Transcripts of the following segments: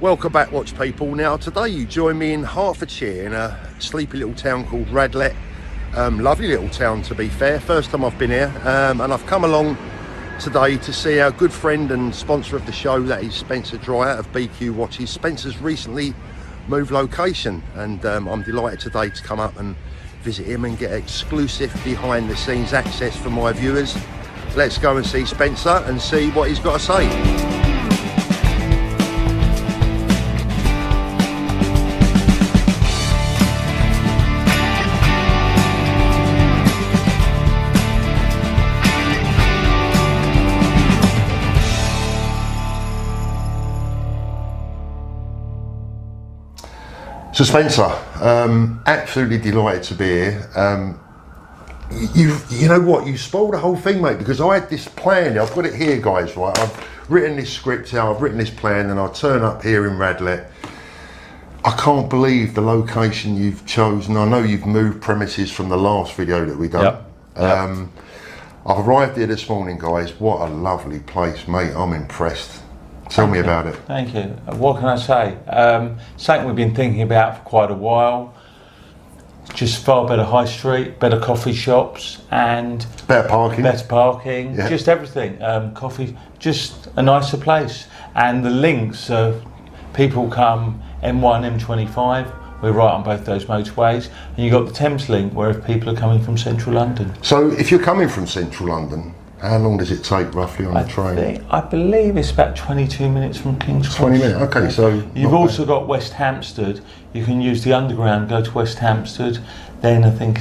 Welcome back, watch people. Now today you join me in Hertfordshire in a sleepy little town called Radlett. Lovely little town, to be fair. First time I've been here, and I've come along today to see our good friend and sponsor of the show, that is Spencer Dryer of BQ Watches. Spencer's recently moved location, and I'm delighted today to come up and visit him and get exclusive behind the scenes access for my viewers. Let's go and see Spencer and see what he's got to say. So Spencer, absolutely delighted to be here. You know what, you spoiled the whole thing, mate, because I had this plan. I've got it here, guys, right? I've written this script out, I've written this plan, and I turn up here in Radlett. I can't believe the location you've chosen. I know you've moved premises from the last video that we done. Yep. I've arrived here this morning, guys. What a lovely place, mate. I'm impressed. Tell me about it. Thank you. What can I say? Something we've been thinking about for quite a while. Just far better high street, better coffee shops, and better parking. Yeah. Just everything. Coffee, just a nicer place. And the links of people come M1, M25. We're right on both those motorways, and you've got the Thames link, where if people are coming from central London. So if you're coming from central London, how long does it take roughly on the train? I believe it's about 22 minutes from King's Cross. 20 minutes, okay, so... You've also got West Hampstead. You can use the underground, go to West Hampstead. Then I think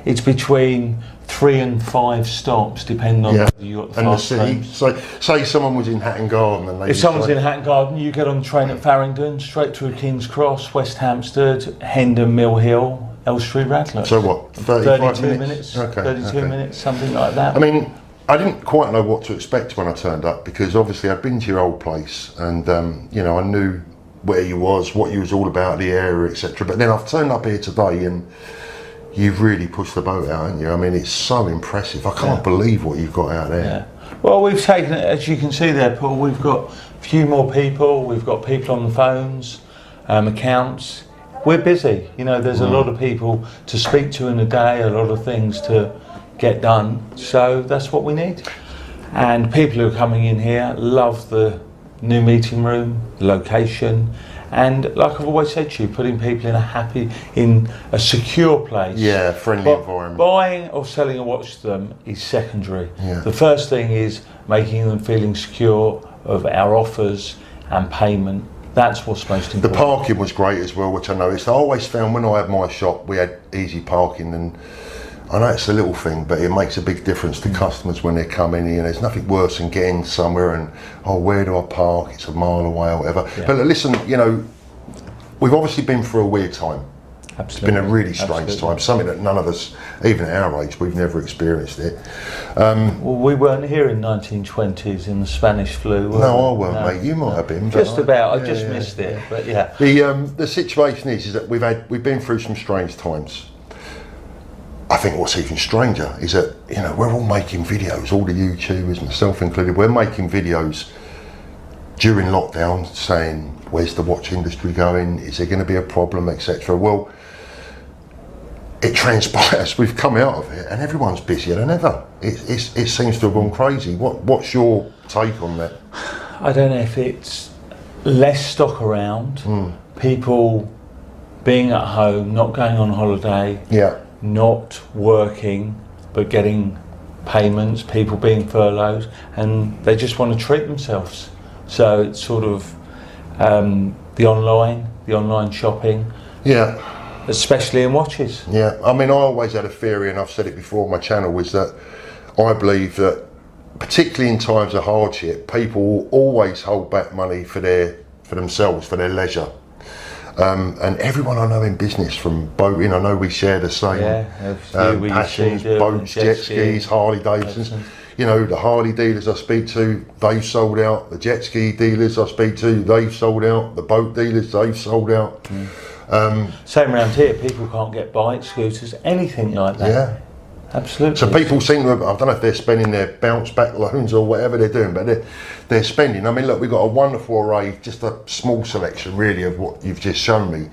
it's between 3 and 5 stops, depending on whether you got the fast train. So say someone was in Hatton Garden and they... If someone's in Hatton Garden, you get on the train at Farringdon, straight through King's Cross, West Hampstead, Hendon, Mill Hill, Elstree, Radlett. So what, 32 minutes? Okay, 32 minutes, something like that. I mean, I didn't quite know what to expect when I turned up, because obviously I'd been to your old place and you know, I knew where you was, what you was all about, the area, etc. But then I've turned up here today and you've really pushed the boat out, haven't you? I mean, it's so impressive. I can't believe what you've got out there. Yeah. Well, we've taken it, as you can see there, Paul, we've got a few more people, we've got people on the phones, accounts. We're busy, you know, there's a lot of people to speak to in a day, a lot of things to get done, so that's what we need. And people who are coming in here love the new meeting room, the location, and like I've always said to you, putting people in a secure place. Yeah, friendly environment. Buying or selling a watch to them is secondary. Yeah. The first thing is making them feeling secure of our offers and payment. That's what's most important. The parking was great as well, which I noticed. I always found when I had my shop, we had easy parking, and I know it's a little thing, but it makes a big difference to customers when they're coming in. There's nothing worse than getting somewhere and, oh, where do I park? It's a mile away or whatever. Yeah. But listen, you know, we've obviously been through a weird time. Absolutely. It's been a really strange time, something that none of us, even at our age, we've never experienced it. Well, we weren't here in 1920s in the Spanish flu. No, I weren't, mate. You might have been. Just about. I just missed it, but yeah. The situation is that we've been through some strange times. I think what's even stranger is that, you know, we're all making videos, all the YouTubers, myself included, we're making videos during lockdown saying, where's the watch industry going? Is there going to be a problem, etc. Well, it transpires, we've come out of it and everyone's busier than ever. It seems to have gone crazy. What's your take on that? I don't know if it's less stock around, people being at home, not going on holiday. Yeah. Not working but getting payments, people being furloughed, and they just want to treat themselves. So it's sort of the online shopping. Yeah. Especially in watches. Yeah, I mean, I always had a theory, and I've said it before on my channel, was that I believe that particularly in times of hardship, people will always hold back money for themselves, for their leisure. And everyone I know in business, from boating, I know we share the same passions, boats, jet skis, Harley Davidsons. You know, the Harley dealers I speak to, they've sold out. The jet ski dealers I speak to, they've sold out. The boat dealers, they've sold out. Same around here, people can't get bikes, scooters, anything like that. Yeah. Absolutely. So people seem to, I don't know if they're spending their bounce back loans or whatever they're doing, but they're spending. I mean, look, we've got a wonderful array, just a small selection really of what you've just shown me,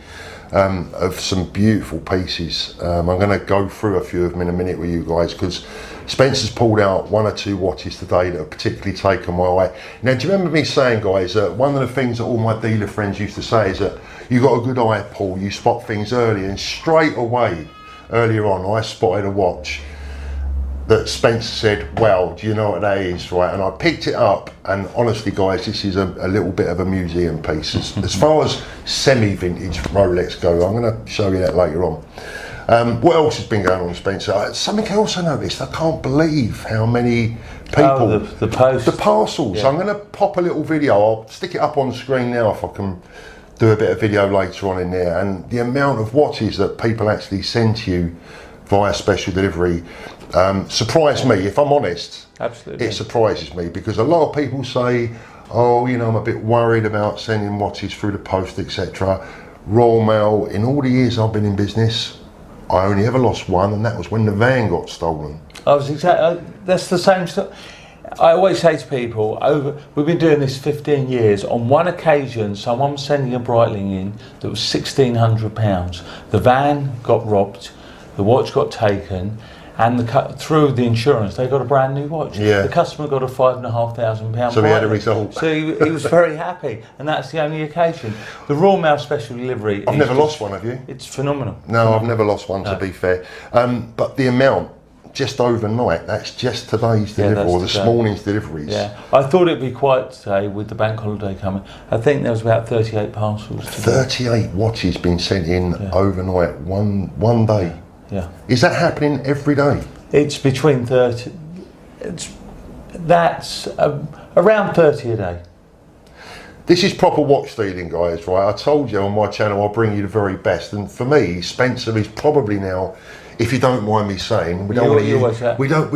of some beautiful pieces. I'm going to go through a few of them in a minute with you guys, because Spencer's pulled out 1 or 2 watches today that have particularly taken my eye. Now, do you remember me saying, guys, that one of the things that all my dealer friends used to say is that you got a good eye, Paul, you spot things early, and straight away, earlier on, I spotted a watch that Spencer said, wow, do you know what that is, right? And I picked it up, and honestly, guys, this is a little bit of a museum piece. As far as semi-vintage Rolex go, I'm going to show you that later on. What else has been going on, Spencer? Something else I noticed, I can't believe how many people... the post. The parcels. Yeah. I'm going to pop a little video, I'll stick it up on the screen now if I can do a bit of video later on in there, and the amount of watches that people actually send to you via special delivery surprised me, if I'm honest. Absolutely. It surprises me, because a lot of people say, oh, you know, I'm a bit worried about sending watches through the post, etc. Royal Mail, in all the years I've been in business, I only ever lost one, and that was when the van got stolen. That's the same stuff. I always say to people, we've been doing this 15 years. On one occasion, someone was sending a Breitling in that was £1,600. The van got robbed, the watch got taken, and through the insurance, they got a brand new watch. Yeah. The customer got a £5,500. So he had a result. So he was very happy, and that's the only occasion. The Royal Mail special delivery. I've never lost one, have you? It's phenomenal. No, I've never lost one, to be fair. But the amount, just overnight, that's just today's delivery, or this morning's deliveries. Yeah, I thought it'd be quiet today with the bank holiday coming. I think there was about 38 parcels today. 38 watches been sent in overnight, one day. Yeah. Is that happening every day? It's between 30. That's around 30 a day. This is proper watch stealing, guys, right? I told you on my channel I'll bring you the very best, and for me, Spencer is probably now, if you don't mind me saying, we don't.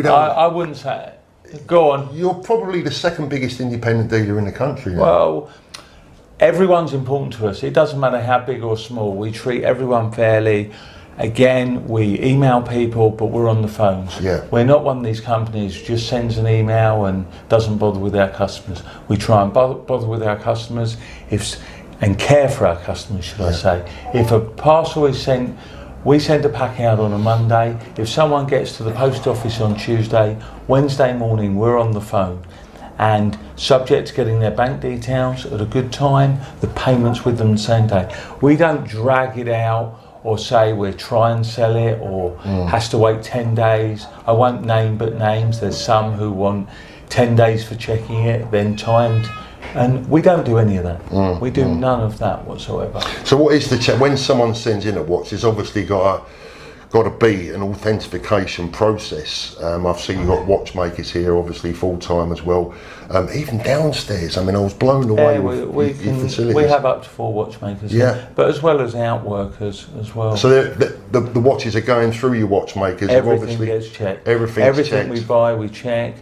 I wouldn't say it. Go on. You're probably the second biggest independent dealer in the country now. Well, everyone's important to us. It doesn't matter how big or small. We treat everyone fairly. Again, we email people, but we're on the phones. Yeah. We're not one of these companies who just sends an email and doesn't bother with our customers. We try and bother with our customers and care for our customers, should I say. If a parcel is sent, we send a pack out on a Monday. If someone gets to the post office on Tuesday, Wednesday morning we're on the phone. And subject to getting their bank details at a good time, the payments with them the same day. We don't drag it out or say we'll try and sell it or has to wait 10 days. I won't name but names. There's some who want 10 days for checking it, then timed. And we don't do any of that. We do none of that whatsoever. So what is when someone sends in a watch, there's obviously got to be an authentication process. I've seen you've got watchmakers here, obviously full-time as well. Even downstairs, I mean, I was blown away with your facilities. We have up to 4 watchmakers here, but as well as outworkers as well. So the watches are going through your watchmakers? Everything gets checked. Everything checked. we buy, we check.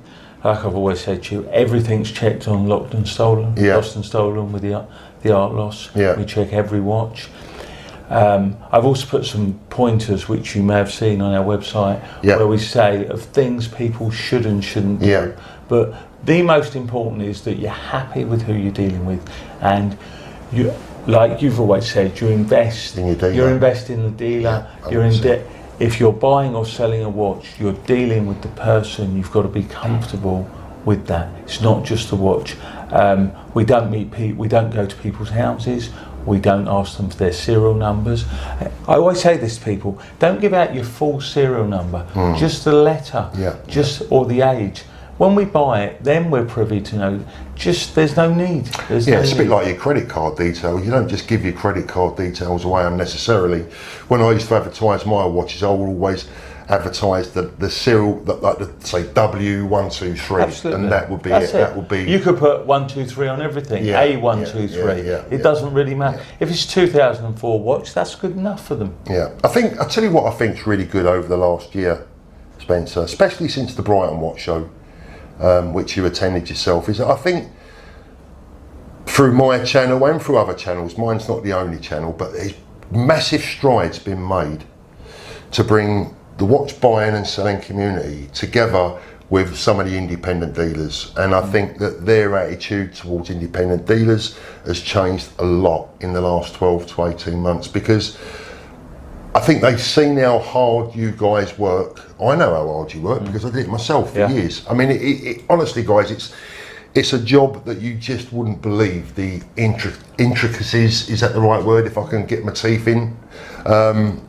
Like I've always said to you, everything's checked on locked and stolen, lost and stolen with the art loss. We check every watch. I've also put some pointers which you may have seen on our website where we say of things people should and shouldn't do. But the most important is that you're happy with who you're dealing with, and you, like you've always said, you invest in your dealer. You're investing in the dealer. You're in debt. If you're buying or selling a watch, you're dealing with the person. You've got to be comfortable with that. It's not just a watch. We don't we don't go to people's houses. We don't ask them for their serial numbers. I always say this to people: don't give out your full serial number, just the letter, or the age. When we buy it, then we're privy to know. There's no need. It's a bit like your credit card details. You don't just give your credit card details away unnecessarily. When I used to advertise my watches, I would always advertise the serial, like say W123, Absolutely. and that would be That's it. That would be. You could put 123 on everything. A123. It doesn't really matter. If it's 2004 watch, that's good enough for them. Yeah, I'll tell you what I think's really good over the last year, Spencer, especially since the Brighton Watch Show, which you attended yourself, is that I think through my channel and through other channels, mine's not the only channel, but there's massive strides been made to bring the watch buying and selling community together with some of the independent dealers, and I think that their attitude towards independent dealers has changed a lot in the last 12 to 18 months, because I think they've seen how hard you guys work. I know how hard you work because I did it myself for years. I mean, it, honestly, guys, it's a job that you just wouldn't believe the intricacies, is that the right word, if I can get my teeth in, and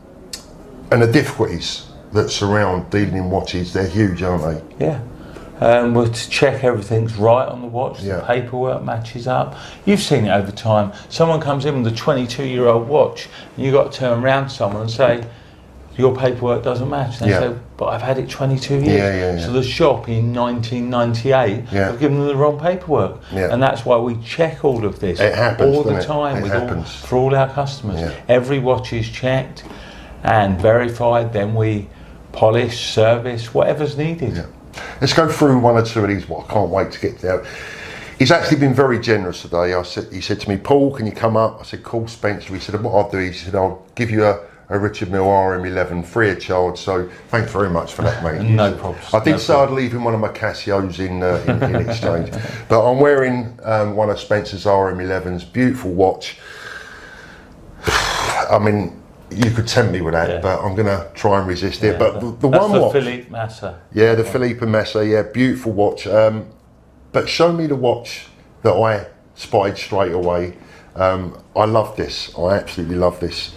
the difficulties that surround dealing in watches. They're huge, aren't they? Yeah. We'll check everything's right on the watch, the paperwork matches up. You've seen it over time. Someone comes in with a 22-year-old watch, and you've got to turn around to someone and say, your paperwork doesn't match. And they say, but I've had it 22 years. So the shop in 1998 have given them the wrong paperwork. And that's why we check all of this all the time for all our customers. Every watch is checked and verified, then we polish, service, whatever's needed. Let's go through one or two of these. Well, I can't wait to get there. He's actually been very generous today. He said to me, Paul, can you come up? I said, call Spencer. He said, what I'll do, he said, I'll give you a Richard Mille RM11 free of charge. So thanks very much for that, mate. No problem. I did say I'd leave him one of my Casios in exchange. But I'm wearing one of Spencer's RM11s. Beautiful watch. I mean, you could tempt me with that, but I'm going to try and resist it. But the one watch, Philippe Massa. Yeah, the Philippe Massa. Beautiful watch. But show me the watch that I spotted straight away. I love this. I absolutely love this.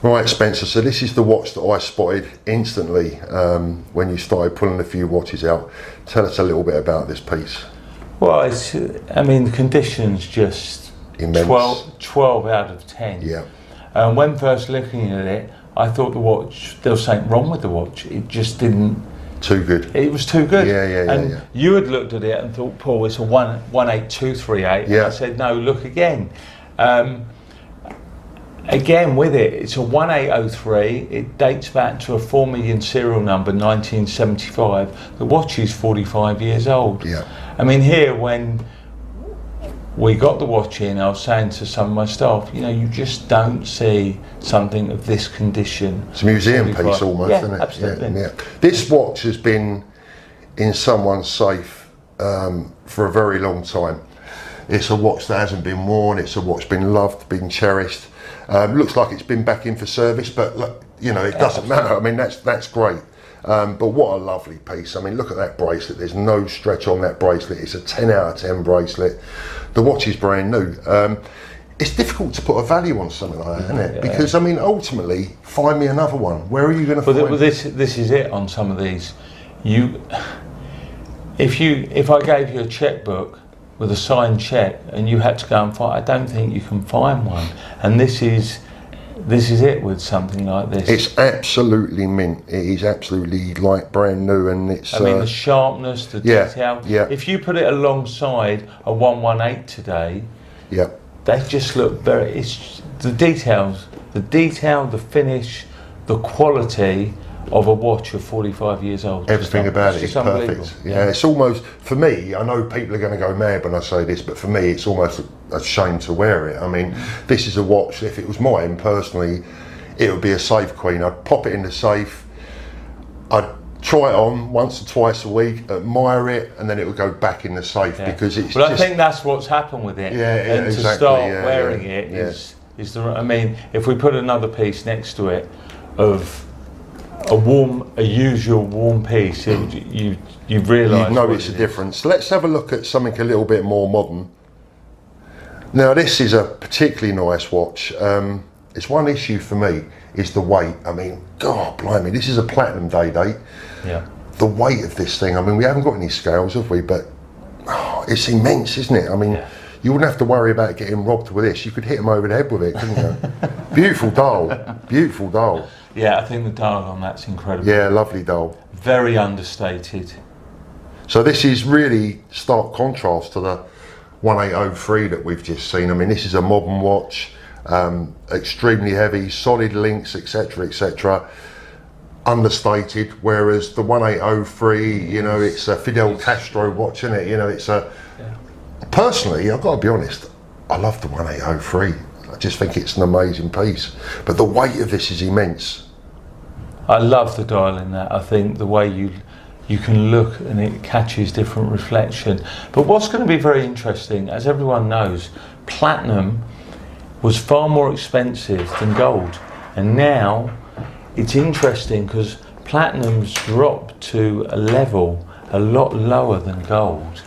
Right, Spencer. So this is the watch that I spotted instantly when you started pulling a few watches out. Tell us a little bit about this piece. Well, I mean, the condition's just immense. 12 out of 10. Yeah. When first looking at it, I thought the watch, there was something wrong with the watch. It just didn't. Too good. It was too good. Yeah. You had looked at it and thought, Paul, it's a 18238. Yeah. I said, no, look again. Again with it, it's a 1803. It dates back to a 4 million serial number, 1975. The watch is 45 years old. Yeah. I mean, here when we got the watch in, I was saying to some of my staff, you know, you just don't see something of this condition. It's a museum piece almost, isn't it? Absolutely. Yeah. This watch has been in someone's safe for a very long time. It's a watch that hasn't been worn. It's a watch been loved, been cherished. Looks like it's been back in for service, but look, you know, it doesn't matter. I mean, that's great. But what a lovely piece. I mean, look at that bracelet. There's no stretch on that bracelet. It's a 10 out of 10 bracelet. The watch is brand new. It's difficult to put a value on something like that, isn't it? Because, I mean, ultimately, find me another one. Where are you going to find Well, this is it on some of these. If I gave you a checkbook with a signed check and you had to go and find, I don't think you can find one. And this is it with something like this. It's absolutely mint. It is absolutely like brand new, and it's. I mean, the sharpness, the detail. Yeah. If you put it alongside a 118 today, they just look very. It's the details, the finish, the quality of a watch of 45 years old. Everything about it is perfect. Yeah, it's almost, for me, I know people are going to go mad when I say this, but for me it's almost a shame to wear it. I mean, this is a watch, if it was mine personally, it would be a safe queen. I'd pop it in the safe, I'd try it on once or twice a week, admire it, and then it would go back in the safe because it's I think that's what's happened with it. And exactly. To start wearing it is the, I mean, if we put another piece next to it of a usual warm piece, you realise. You notice a difference. Let's have a look at something a little bit more modern. Now, this is a particularly nice watch. It's one issue for me is the weight. I mean, God blimey, this is a platinum day date. Yeah. The weight of this thing. I mean, we haven't got any scales, have we? But it's immense, isn't it? I mean, you wouldn't have to worry about getting robbed with this. You could hit them over the head with it, couldn't you? Beautiful dial. Beautiful dial. Yeah, I think the dial on that's incredible. Yeah, lovely dial. Very understated. So this is really stark contrast to the 1803 that we've just seen. I mean, this is a modern watch, extremely heavy, solid links, etc., etc. Understated, whereas the 1803, you know, it's a Fidel Castro watch, isn't it? You know, it's a. Personally, I've got to be honest, I love the 1803. I just think it's an amazing piece. But the weight of this is immense. I love the dial in that. I think the way you can look and it catches different reflection. But what's going to be very interesting, as everyone knows, platinum was far more expensive than gold, and now it's interesting because platinum's dropped to a level a lot lower than gold.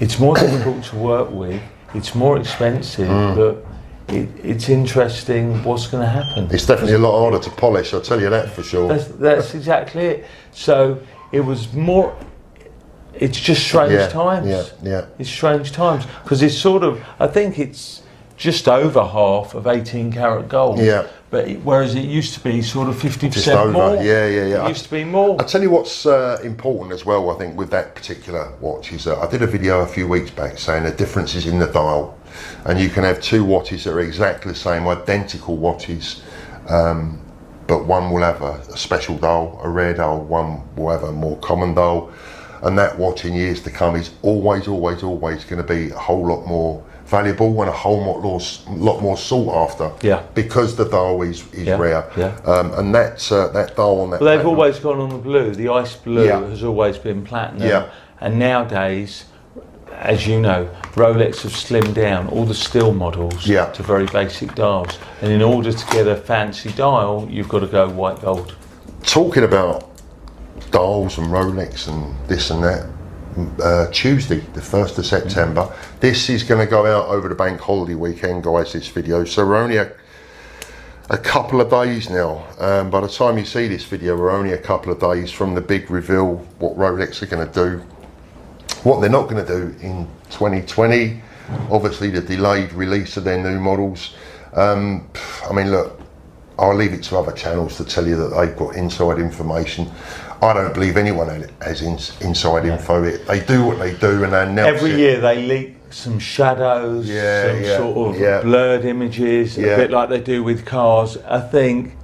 It's more difficult to work with, it's more expensive, but it's interesting what's going to happen. It's definitely a lot harder to polish, I'll tell you that for sure. That's exactly it. So it was more, it's just strange times. Yeah. It's strange times because it's sort of, I think it's just over half of 18 karat gold. Yeah. But whereas it used to be sort of 50% Just over, more. yeah. It used to be more. I'll tell you what's important as well, I think, with that particular watch is I did a video a few weeks back saying the differences in the dial, and you can have two watches that are exactly the same, identical watches, but one will have a special dial, a rare dial, one will have a more common dial, and that watch in years to come is always going to be a whole lot more valuable and a whole lot more sought after. Yeah. Because the dial is rare. Yeah. And that dial on that. Well, they've always gone on the blue. The ice blue has always been platinum. Yeah. And nowadays, as you know, Rolex have slimmed down all the steel models to very basic dials. And in order to get a fancy dial, you've got to go white gold. Talking about dials and Rolex and this and that, Tuesday, the 1st of September. This is going to go out over the bank holiday weekend, guys, this video. So we're only a couple of days now. By the time you see this video, we're only a couple of days from the big reveal, what Rolex are going to do. What they're not going to do in 2020, obviously the delayed release of their new models. I mean, look, I'll leave it to other channels to tell you that they've got inside information. I don't believe anyone has inside info. They do what they do and they announce every year they leak some shadows, some sort of blurred images, a bit like they do with cars. I think,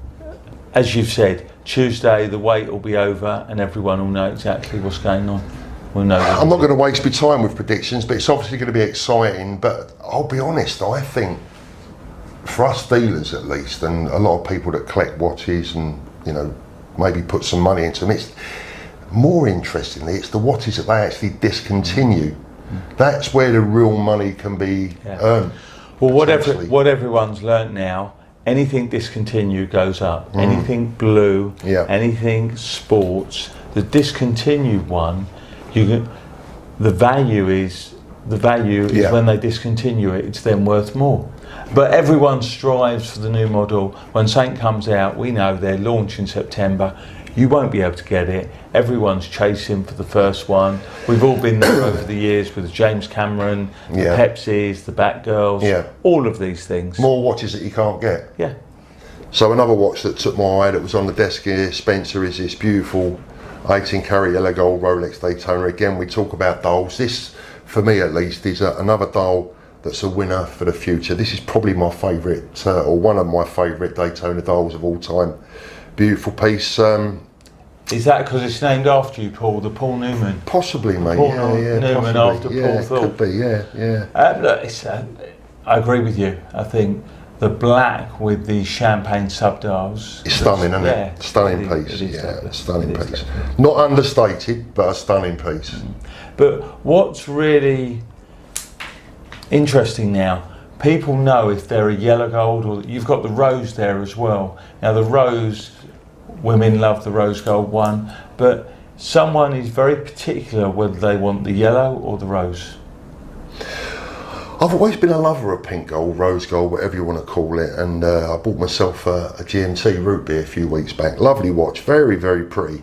as you've said, Tuesday the wait will be over and everyone will know exactly what's going on. We'll know. I'm not going to waste my time with predictions, but it's obviously going to be exciting. But I'll be honest, I think for us dealers at least, and a lot of people that collect watches and, you know, maybe put some money into them, it's more interestingly, it's the watches that they actually discontinue. That's where the real money can be earned. Well, what everyone's learnt now, anything discontinued goes up. Anything blue, anything sports, the discontinued one, the value is when they discontinue it, it's then worth more. But everyone strives for the new model. When something comes out, we know they're launching in September. You won't be able to get it. Everyone's chasing for the first one. We've all been there over the years with James Cameron, the Pepsis, the Batgirls, all of these things. More watches that you can't get. Yeah. So another watch that took my eye that was on the desk here, Spencer, is this beautiful 18 karat yellow gold Rolex Daytona. Again, we talk about dials. This, for me at least, is another dial that's a winner for the future. This is probably my favourite, or one of my favourite Daytona dials of all time. Beautiful piece. Is that because it's named after you, Paul? The Paul Newman? Possibly, mate. Paul Newman after Paul Thorpe. Could be, yeah. Look, I agree with you. I think the black with the champagne subdials. It's stunning, isn't it? Stunning piece. Stunning piece. Not understated, but a stunning piece. But what's really interesting now, people know if they're a yellow gold, or you've got the rose there as well. Now the rose, women love the rose gold one, but someone is very particular whether they want the yellow or the rose. I've always been a lover of pink gold, rose gold, whatever you want to call it, and I bought myself a GMT root beer a few weeks back. Lovely watch, very, very pretty.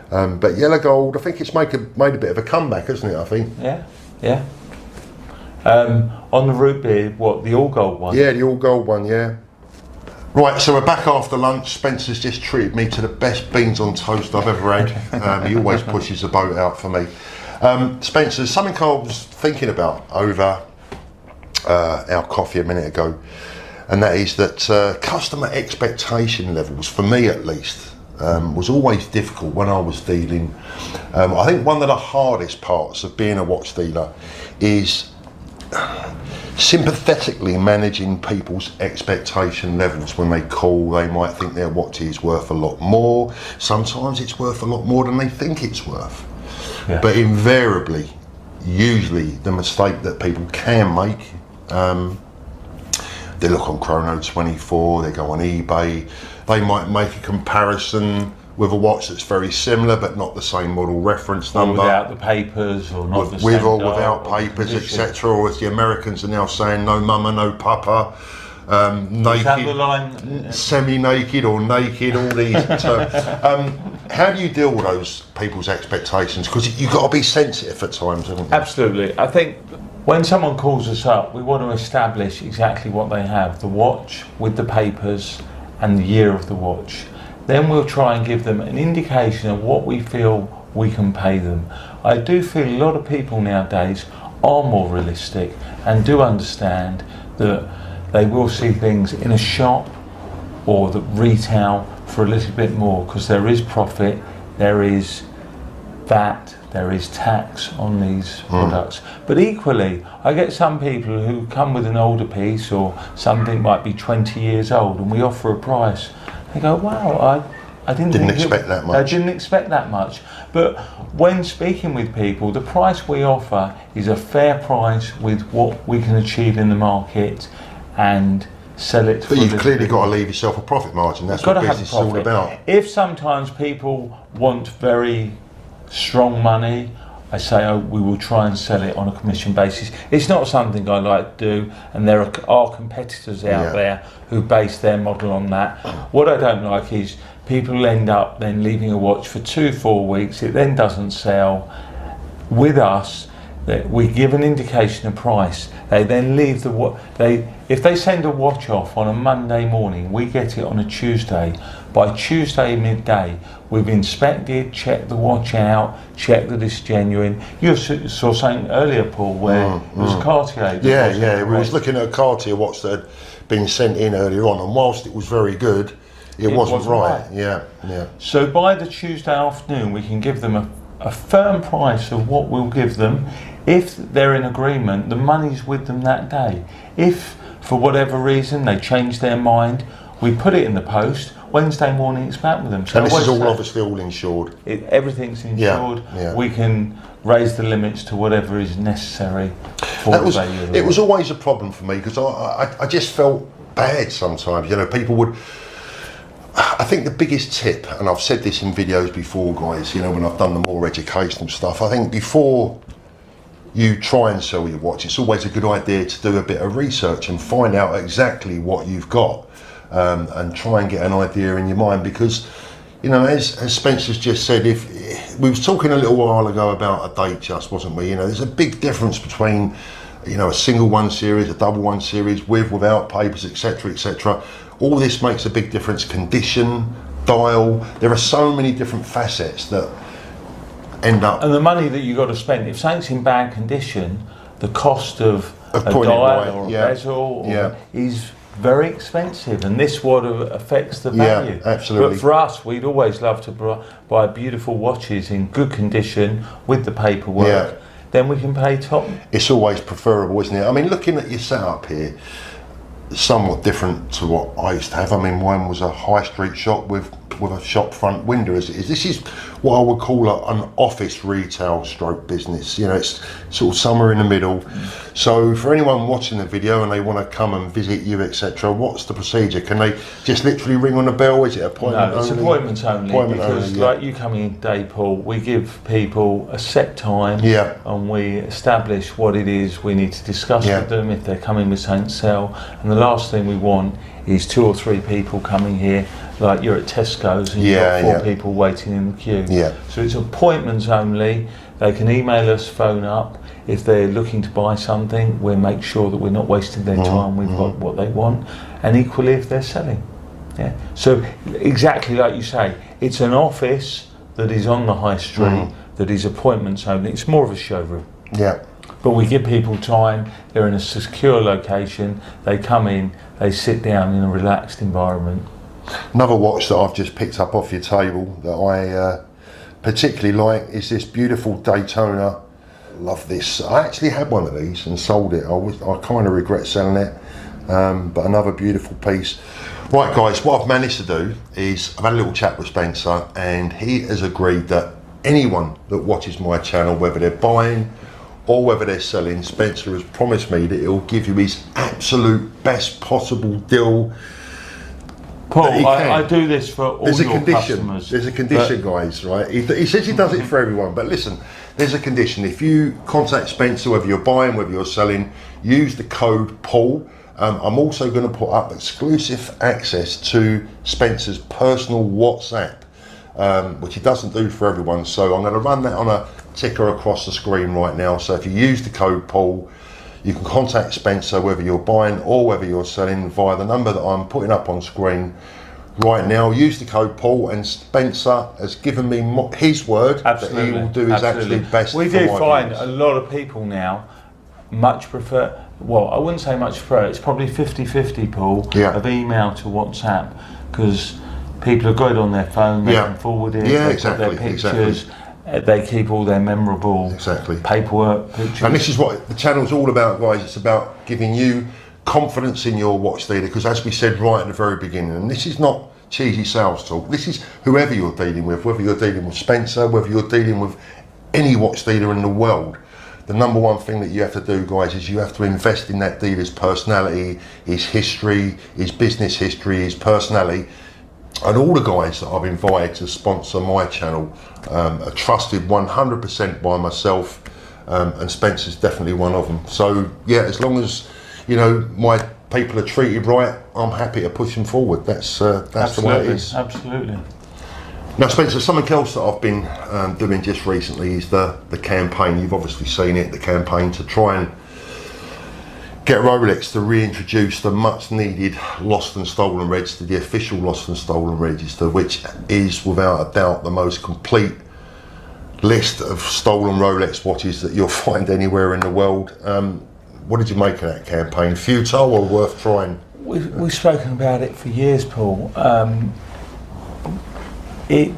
But yellow gold, I think it's made a bit of a comeback, hasn't it, I think? Yeah. On the root beer, what, the all gold one? Yeah, the all gold one, yeah. Right, so we're back after lunch. Spencer's just treated me to the best beans on toast I've ever had. He always pushes the boat out for me. Spencer, something I was thinking about over our coffee a minute ago, and that is that customer expectation levels, for me at least, was always difficult when I was dealing. I think one of the hardest parts of being a watch dealer is sympathetically managing people's expectation levels. When they call, they might think their watch is worth a lot more. Sometimes it's worth a lot more than they think it's worth. Yeah. But invariably, usually the mistake that people can make, they look on Chrono24, they go on eBay, they might make a comparison with a watch that's very similar but not the same model reference number. Or without the papers, or not the same with or dial, without or papers, condition. etc. Or as the Americans are now saying, no mama, no papa, Is that the naked, line? semi-naked or naked, all these terms. How do you deal with those people's expectations? Because you've got to be sensitive at times, haven't you? Absolutely. I think when someone calls us up, we want to establish exactly what they have, the watch with the papers and the year of the watch. Then we'll try and give them an indication of what we feel we can pay them. I do feel a lot of people nowadays are more realistic and do understand that they will see things in a shop or the retail for a little bit more, because there is profit, there is VAT, there is tax on these products. But equally, I get some people who come with an older piece or something might be 20 years old, and we offer a price. They go, wow, I didn't expect that much. I didn't expect that much. But when speaking with people, the price we offer is a fair price with what we can achieve in the market and sell it. But you've clearly got to leave yourself a profit margin. That's what business is all about. If sometimes people want very strong money, I say, oh, we will try and sell it on a commission basis. It's not something I like to do, and there are competitors out there who base their model on that. What I don't like is people end up then leaving a watch for 2-4 weeks, it then doesn't sell. With us, that we give an indication of price. They then leave the watch. If they send a watch off on a Monday morning, we get it on a Tuesday. By Tuesday midday, we've inspected, checked the watch out, checked that it's genuine. You saw something earlier, Paul, where it was Cartier. Yeah. We was looking at a Cartier watch that had been sent in earlier on, and whilst it was very good, it wasn't right. Yeah. So by the Tuesday afternoon, we can give them a firm price of what we'll give them. If they're in agreement, the money's with them that day. If for whatever reason they change their mind, we put it in the post. Wednesday morning it's back with them. So and this is all obviously all insured. Everything's insured. Yeah. We can raise the limits to whatever is necessary for the value of the It was watch. always a problem for me, because I just felt bad sometimes. You know, people would. I think the biggest tip, and I've said this in videos before, guys, you know, when I've done the more educational stuff, I think before you try and sell your watch, it's always a good idea to do a bit of research and find out exactly what you've got, and try and get an idea in your mind. Because, you know, as Spencer's just said, if we was talking a little while ago about a date just, wasn't we? You know, there's a big difference between, you know, a single 1 series, a double 1 series, with, without papers, etc., etc. All this makes a big difference. Condition, dial, there are so many different facets that end up. And the money that you've got to spend, if something's in bad condition, the cost of a putting it dial right, or a yeah. bezel is very expensive, and this what affects the value. Yeah, absolutely. But for us, we'd always love to buy beautiful watches in good condition with the paperwork. Yeah. Then we can pay top. It's always preferable, isn't it? I mean, looking at your setup here, somewhat different to what I used to have. I mean, mine was a high street shop with a shop front window as it is. This is what I would call an office retail stroke business. You know, it's sort of somewhere in the middle. So for anyone watching the video and they want to come and visit you, etc., what's the procedure? Can they just literally ring on the bell? Is it appointment No, it's only? appointments only. Appointment because only, yeah. like you coming in today, Paul, we give people a set time, Yeah. and we establish what it is we need to discuss Yeah. with them if they're coming with something to sell. And the last thing we want is 2 or 3 people coming here, like you're at Tesco's and you've got 4 people waiting in the queue. Yeah. So it's appointments only. They can email us, phone up. If they're looking to buy something, we'll make sure that we're not wasting their time. We've got what they want. And equally if they're selling. Yeah. So exactly like you say, it's an office that is on the high street, that is appointments only. It's more of a showroom. Yeah. But we give people time, they're in a secure location, they come in, they sit down in a relaxed environment. Another watch that I've just picked up off your table that I particularly like is this beautiful Daytona love this. I actually had one of these and sold it. I kind of regret selling it, but another beautiful piece. Right guys, what I've managed to do is I've had a little chat with Spencer, and he has agreed that anyone that watches my channel, whether they're buying or whether they're selling, Spencer has promised me that he'll give you his absolute best possible deal. Paul, I do this for all your customers. There's a condition, guys, right? He says he does it for everyone, but listen, there's a condition. If you contact Spencer, whether you're buying, whether you're selling, use the code PAUL. I'm also going to put up exclusive access to Spencer's personal WhatsApp, which he doesn't do for everyone. So I'm going to run that on a ticker across the screen right now. So if you use the code PAUL, you can contact Spencer whether you're buying or whether you're selling via the number that I'm putting up on screen right now. Use the code PAUL, and Spencer has given me his word that he will do his absolute best. We do find a lot of people now much prefer, well, I wouldn't say much prefer, it's probably 50-50, Paul, of email to WhatsApp, because people are good on their phone, they can forward it, they've got their pictures. They keep all their memorable paperwork, pictures. And this is what the channel's all about, guys. It's about giving you confidence in your watch dealer, because as we said right at the very beginning, and this is not cheesy sales talk, this is whoever you're dealing with, whether you're dealing with Spencer, whether you're dealing with any watch dealer in the world. The number one thing that you have to do, guys, is you have to invest in that dealer's personality, his history, his business history, his personality. And all the guys that I've invited to sponsor my channel are trusted 100% by myself, and Spencer's definitely one of them. So yeah, as long as my people are treated right, I'm happy to push them forward. That's the way it is. Absolutely. Now, Spencer, something else that I've been doing just recently is the campaign. You've obviously seen it, the campaign to try and get Rolex to reintroduce the much needed Lost and Stolen Register, the official Lost and Stolen Register, which is without a doubt the most complete list of stolen Rolex watches that you'll find anywhere in the world. What did you make of that campaign? Futile or worth trying? We've spoken about it for years, Paul. It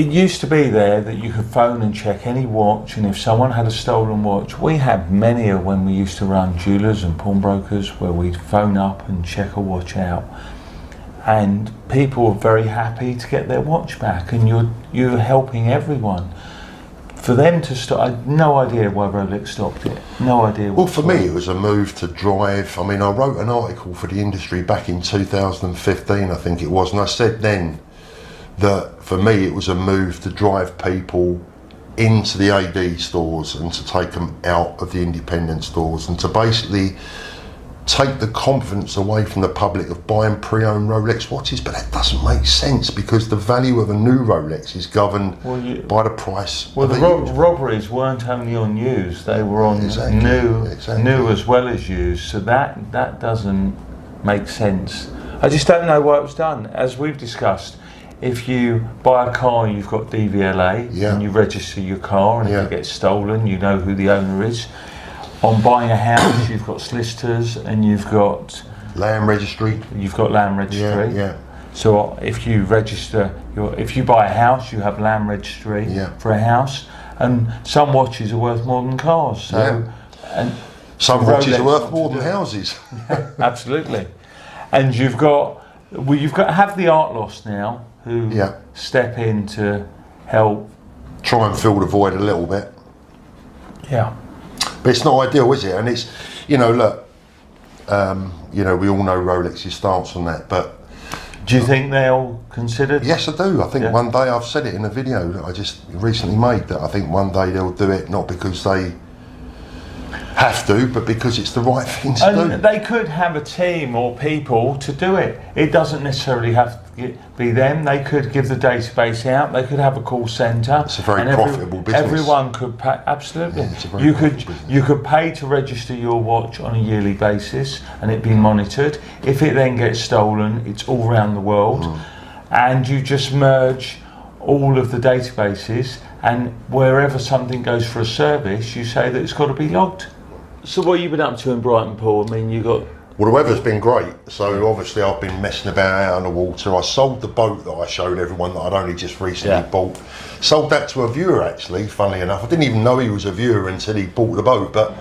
used to be there that you could phone and check any watch, and if someone had a stolen watch, we had many when we used to run jewellers and pawnbrokers where we'd phone up and check a watch out, and people were very happy to get their watch back, and you're helping everyone. For them to stop, I had no idea why Rolex stopped it. No idea. Well, for me, it was a move to drive. I mean, I wrote an article for the industry back in 2015, I think it was, and I said then that for me it was a move to drive people into the AD stores and to take them out of the independent stores, and to basically take the confidence away from the public of buying pre-owned Rolex watches. But that doesn't make sense, because the value of a new Rolex is governed by the price. Well, the robberies weren't only on used, they were on new as well as used, so that doesn't make sense. I just don't know why it was done. As we've discussed, if you buy a car, you've got DVLA, and you register your car, and if it gets stolen, you know who the owner is. On buying a house, you've got solicitors, and you've got land registry. You've got land registry. So if you register if you buy a house, you have land registry for a house, and some watches are worth more than cars. So and some watches are worth more than houses. Absolutely. And you've got to have the art loss now, who step in to help try and fill the void a little bit. But it's not ideal, is it? And it's, look, we all know Rolex's stance on that, but do you think they'll consider? Yes, I do. I think one day, I've said it in a video that I just recently made, that I think one day they'll do it, not because they have to, but because it's the right thing to do. They could have a team or people to do it. It doesn't necessarily have to be them. They could give the database out. They could have a call centre. It's a very profitable business. Everyone could pay. Absolutely. Yeah, it's a very profitable business. You could pay to register your watch on a yearly basis, and it be monitored. If it then gets stolen, it's all around the world, and you just merge all of the databases, and wherever something goes for a service, you say that it's got to be logged. So what have you been up to in Brighton, Paul? I mean, you got Well, the weather's been great, so obviously I've been messing about out on the water. I sold the boat that I showed everyone that I'd only just recently bought. Sold that to a viewer, actually, funnily enough. I didn't even know he was a viewer until he bought the boat, but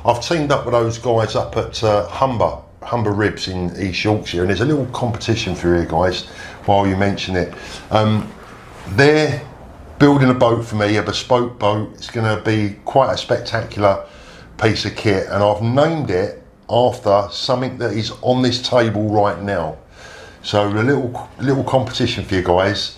I've teamed up with those guys up at Humber Ribs in East Yorkshire, and there's a little competition for you guys while you mention it. They're building a boat for me, a bespoke boat. It's going to be quite a spectacular piece of kit, and I've named it after something that is on this table right now. So a little competition for you guys.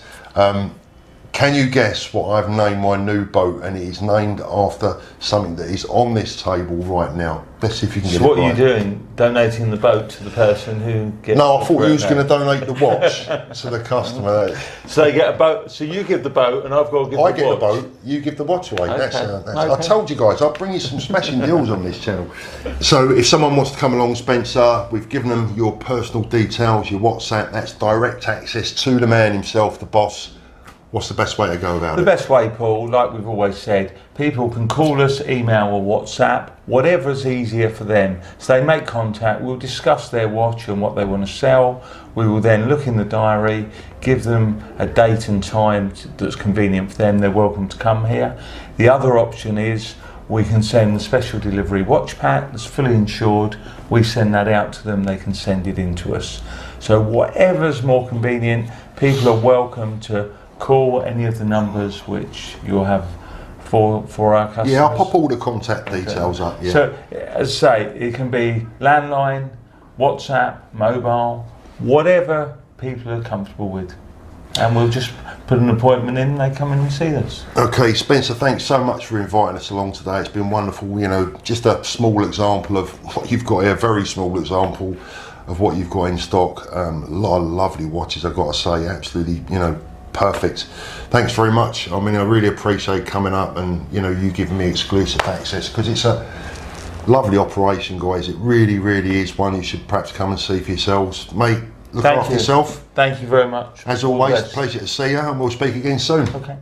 Can you guess what I've named my new boat? And it is named after something that is on this table right now. Let's see if you can get it right. So what are you doing? Donating the boat to the person who gets... No, I thought you was going to donate the watch to the customer. So they get a boat. So you give the boat, and I've got to give the watch. I get the boat, you give the watch away. Okay. I told you guys, I'll bring you some smashing deals on this channel. So if someone wants to come along, Spencer, we've given them your personal details, your WhatsApp. That's direct access to the man himself, the boss. What's the best way to go about it? The best way, Paul, like we've always said, people can call us, email or WhatsApp, whatever's easier for them. So they make contact, we'll discuss their watch and what they want to sell. We will then look in the diary, give them a date and time that's convenient for them. They're welcome to come here. The other option is we can send the special delivery watch pack that's fully insured. We send that out to them, they can send it in to us. So whatever's more convenient, people are welcome to call any of the numbers which you'll have for our customers. Yeah, I'll pop all the contact details up. Yeah. So, as I say, it can be landline, WhatsApp, mobile, whatever people are comfortable with. And we'll just put an appointment in and they come in and see us. Okay, Spencer, thanks so much for inviting us along today. It's been wonderful. You know, just a small example of what you've got here, a very small example of what you've got in stock. A lot of lovely watches, I've got to say, absolutely, you know, perfect. Thanks very much. I mean, I really appreciate coming up and, you know, you giving me exclusive access, because it's a lovely operation, guys. It really, really is one you should perhaps come and see for yourselves. Mate, look after yourself. Thank you very much. As always, pleasure to see you, and we'll speak again soon. Okay.